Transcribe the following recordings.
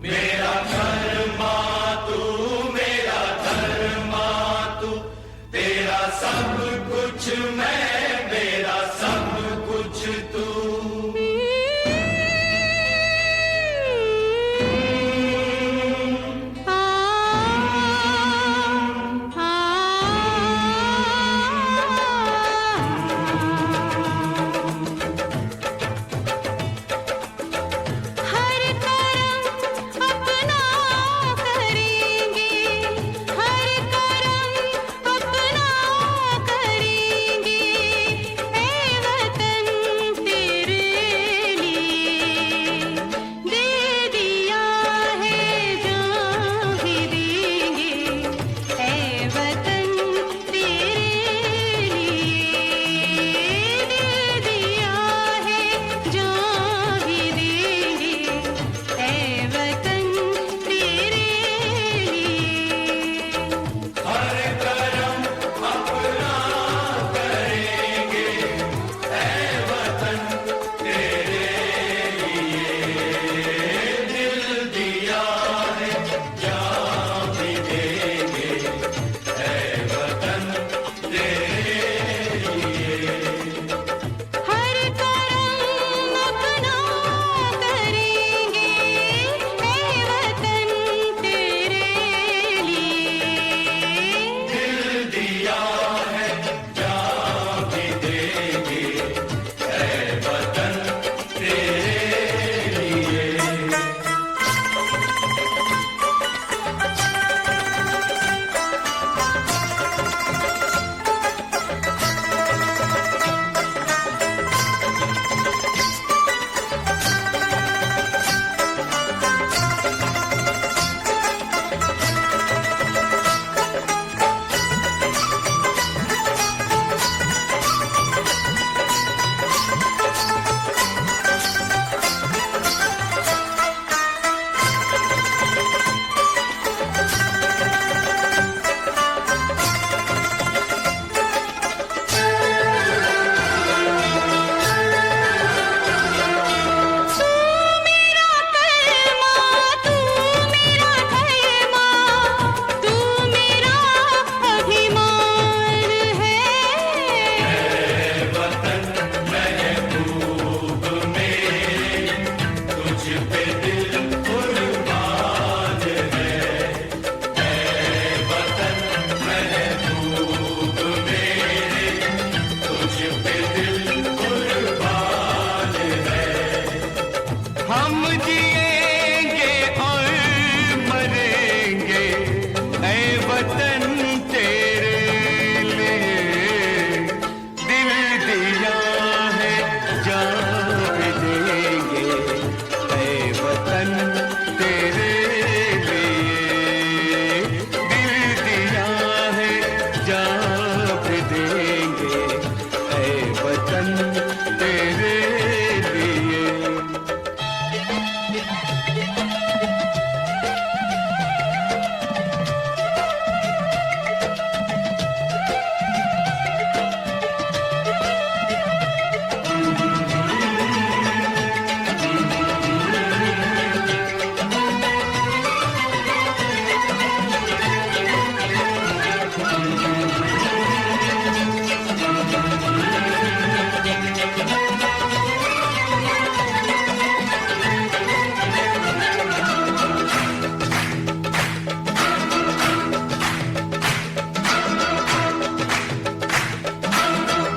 मेरा धर्मा तू, मेरा धर्मा तू, तेरा सब कुछ मैं, मेरा सब कुछ तू।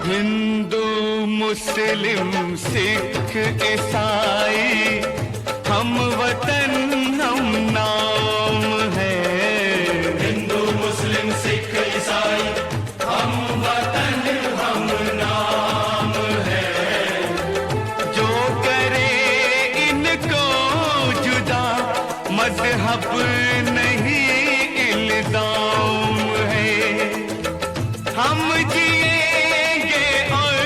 हिंदू मुस्लिम सिख ईसाई हम वतन हम नाम है। हिंदू मुस्लिम सिख ईसाई हम वतन हम नाम है। जो करे इनको जुदा मजहब नहीं इल्जाम है। हम जिएंगे और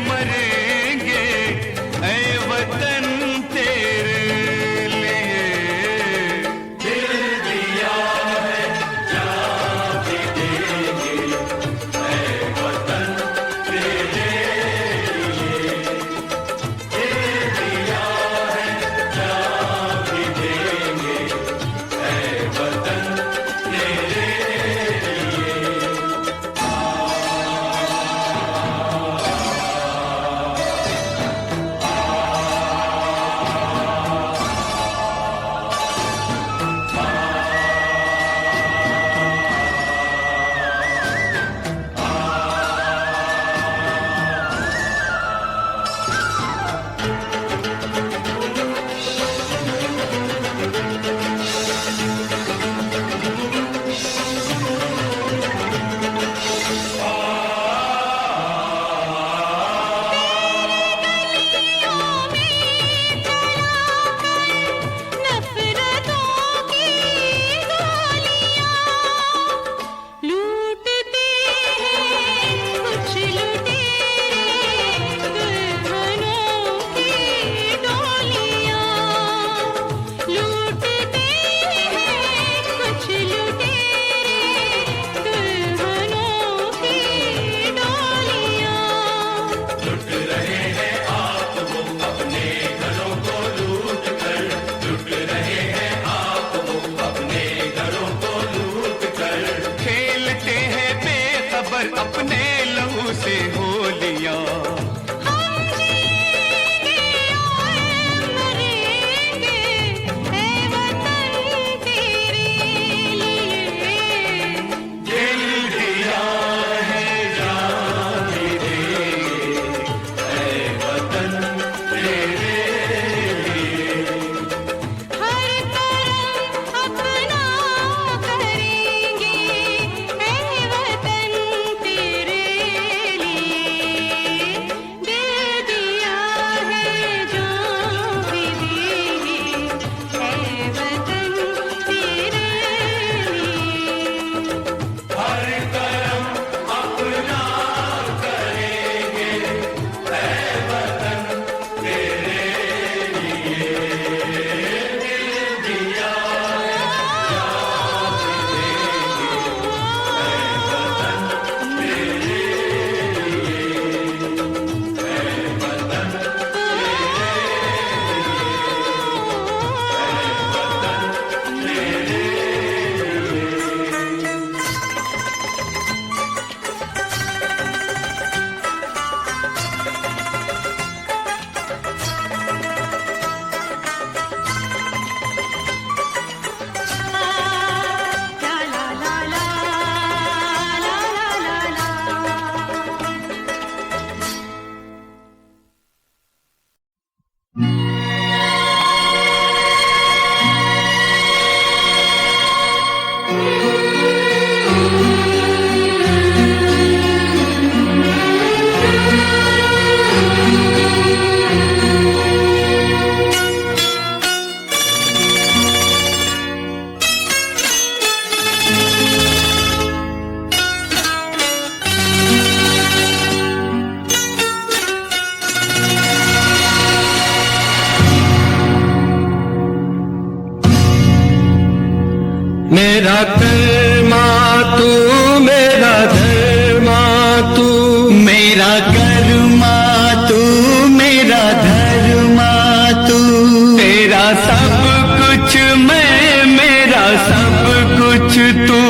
मरेंगे ऐ वतन तेरे लिए। दिल दिया है जान भी देंगे ऐ वतन तेरे लिए। दिल दिया है जान भी देंगे कर्मा तू, मेरा धर्मा तू, मेरा कर्मा तू, मेरा धर्मा तू, तेरा सब कुछ मैं, मेरा सब कुछ तू।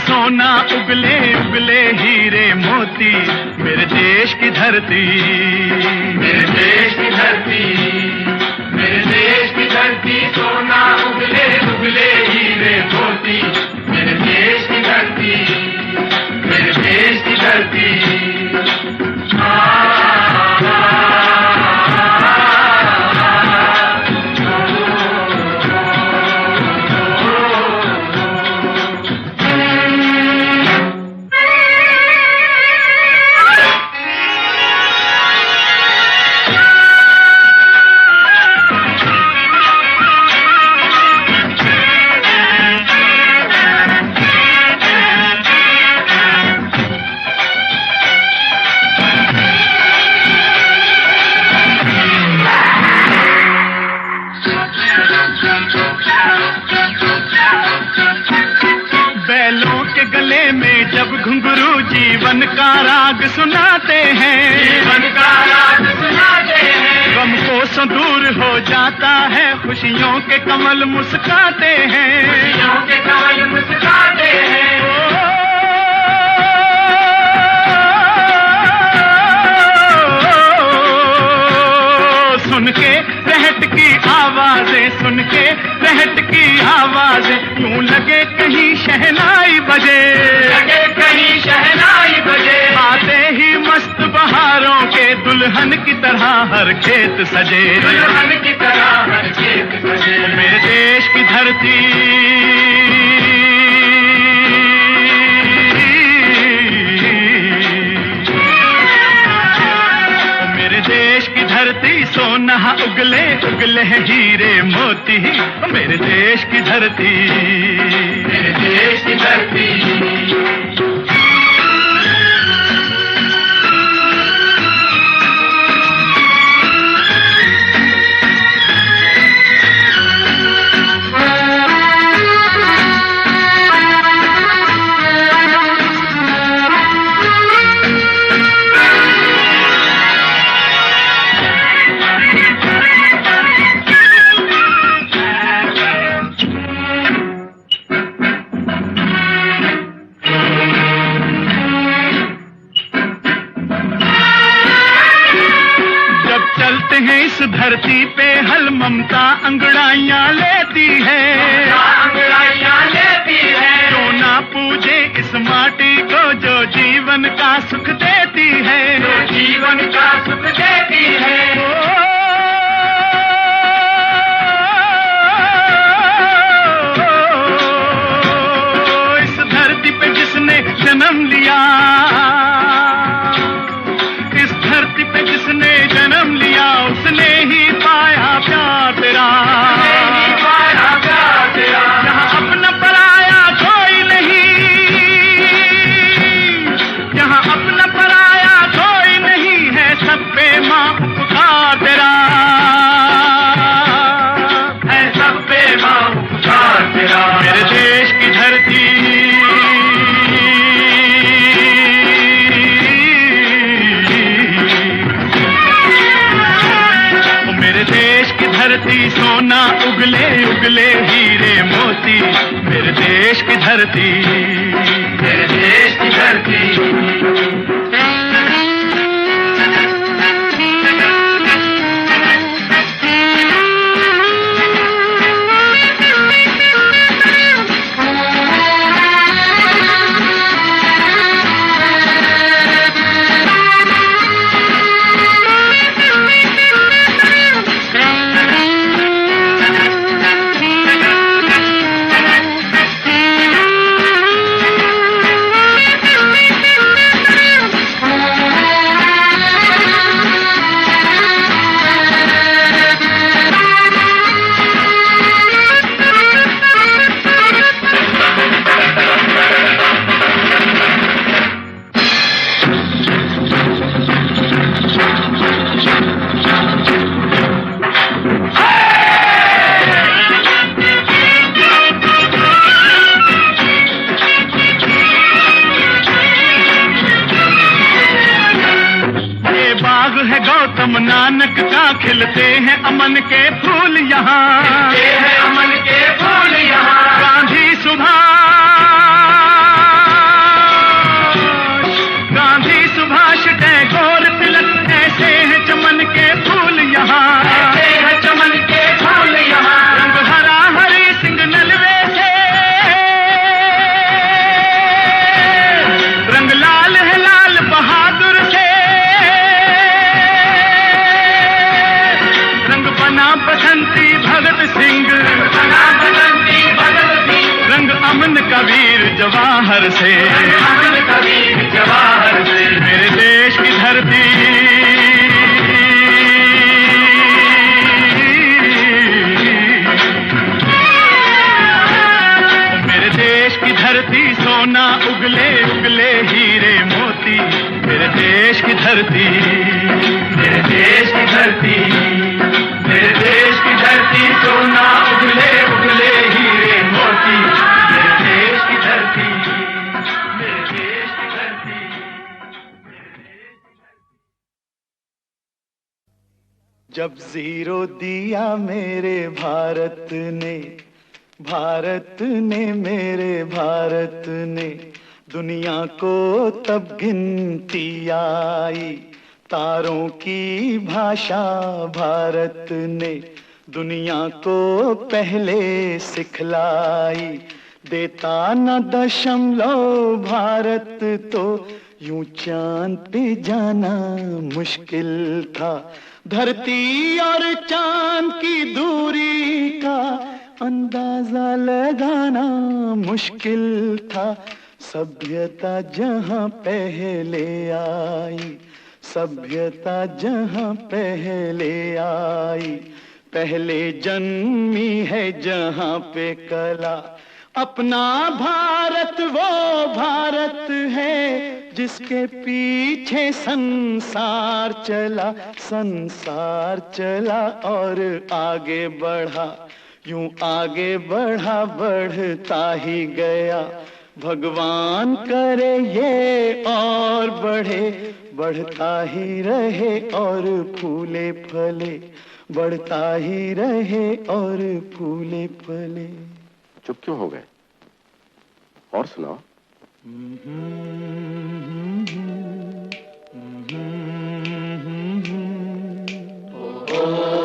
सोना उगले उगले हीरे मोती, मेरे देश की धरती, मेरे देश की धरती, मेरे देश की धरती, सोना उगले उगले हीरे मोती, मेरे देश की धरती, मेरे देश की धरती। बैलों के गले में जब घुंघरू जीवन का राग सुनाते हैं, जीवन का राग सुनाते हैं, गम को दूर हो जाता है, खुशियों के कमल मुस्काते हैं, खुशियों के कमल मुस्काते हैं। सुन के रहट की आवाजें, सुन के रहट की आवाजें, यूं लगे कहीं शहनाई बजे, लगे कहीं शहनाई बजे, आते ही मस्त बहारों के दुल्हन की तरह हर खेत सजे, दुल्हन की तरह हर खेत सजे। मेरे देश की धरती, मेरे देश की धरती, सोना उगले उगले हीरे मोती, मेरे देश की धरती, मेरे देश की धरती। धरती पे हल ममता अंगड़ाइयां लेती है, अंगड़ाइयां लेती है। जो ना पूजे इस माटी को जो जीवन का सुख देती है, जो जीवन का सुख देती है। इस धरती पे जिसने जन्म लिया, इस धरती पे जिसने जन्म लिया, उसने ही पाया प्यार तेरा, पाया प्यार तेरा। यहाँ अपना पराया कोई नहीं, यहाँ अपना पराया कोई नहीं है, सब पे माँ उपकार तेरा है, सब पे माँ उपकार तेरा। मेरे देश की धरती, मेरे देश की धरती सोना उगले उगले हीरे मोती, मेरे देश की धरती, मेरे देश की धरती। गौतम नानक का खिलते हैं अमन के फूल यहाँ, खिलते हैं अमन के फूल यहाँ। गांधी सुभाष टैगोर तिलक, ऐसे हैं चमन के फूल यहाँ, ऐसे हैं चमन के फूल यहाँ। रंग हरा हरी सिंह नलवे से, रंग लाल है लाल बहादुर से, बसंती भगत सिंह, बसंती भगत सिंह। रंग अमन कबीर जवाहर से, अमन कबीर जवाहर से। मेरे देश की धरती, मेरे देश की धरती सोना उगले उगले हीरे मोती, मेरे देश की धरती, मेरे देश की धरती, मेरे देश की धरती सोना उगले उगले हीरे मोती, मेरे देश की धरती, मेरे देश की धरती, मेरे देश की धरती। जब जीरो दिया मेरे भारत ने, भारत ने मेरे भारत ने, दुनिया को तब गिनती आई, तारों की भाषा भारत ने दुनिया को पहले सिखलाई। देता न दशमलव भारत तो यूं चांद पे जाना मुश्किल था। धरती और चांद की दूरी का अंदाजा लगाना मुश्किल था। सभ्यता जहां पहले आई, सभ्यता जहां पहले आई, पहले जन्मी है जहां पे कला। अपना भारत वो भारत है जिसके पीछे संसार चला, संसार चला और आगे बढ़ा, यूं आगे बढ़ा बढ़ता ही गया। भगवान करे ये और बढ़े, बढ़ता ही रहे और फूले फले, बढ़ता ही रहे और फूले फले। चुप क्यों हो गए? और सुनाओ। ओ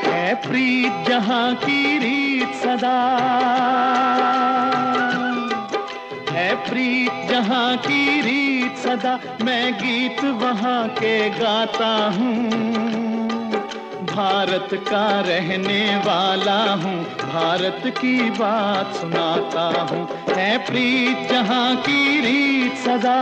है प्रीत जहां की रीत सदा, है प्रीत जहां की रीत सदा, मैं गीत वहां के गाता हूँ। भारत का रहने वाला हूँ, भारत की बात सुनाता हूँ। है प्रीत जहां की रीत सदा।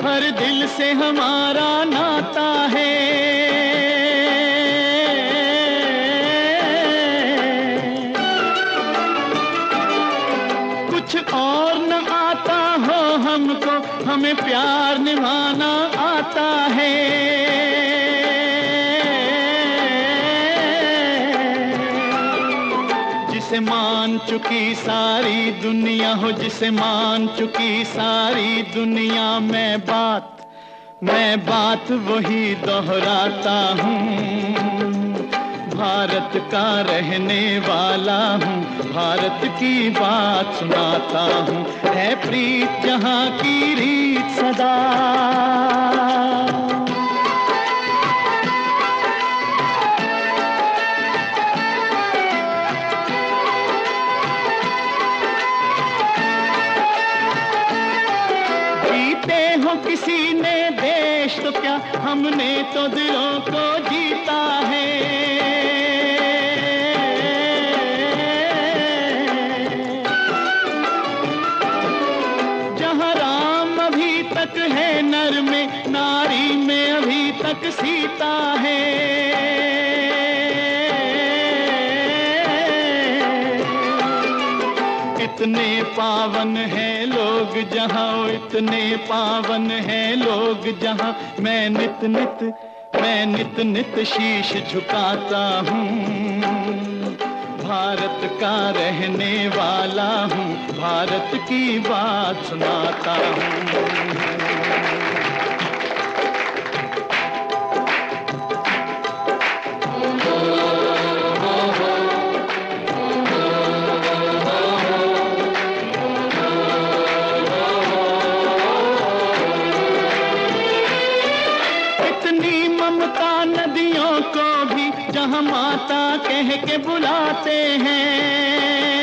हर दिल से हमारा नाता है। कुछ और न आता हो हमको, हमें प्यार निभाना आता है। जिसे मान चुकी सारी दुनिया हो, जिसे मान चुकी सारी दुनिया, मैं बात वही दोहराता हूँ। भारत का रहने वाला हूँ, भारत की बात सुनाता हूँ। है प्रीत जहाँ की रीत सदा। किसी ने देश तो क्या, हमने तो दिलों को जीता है। जहाँ राम अभी तक है नर में, नारी में अभी तक सीता है। इतने पावन हैं लोग जहाँ, इतने पावन हैं लोग जहाँ, मैं नित नित शीश झुकाता हूँ। भारत का रहने वाला हूँ, भारत की बात सुनाता हूँ। नदियों को भी जहाँ माता कह के बुलाते हैं।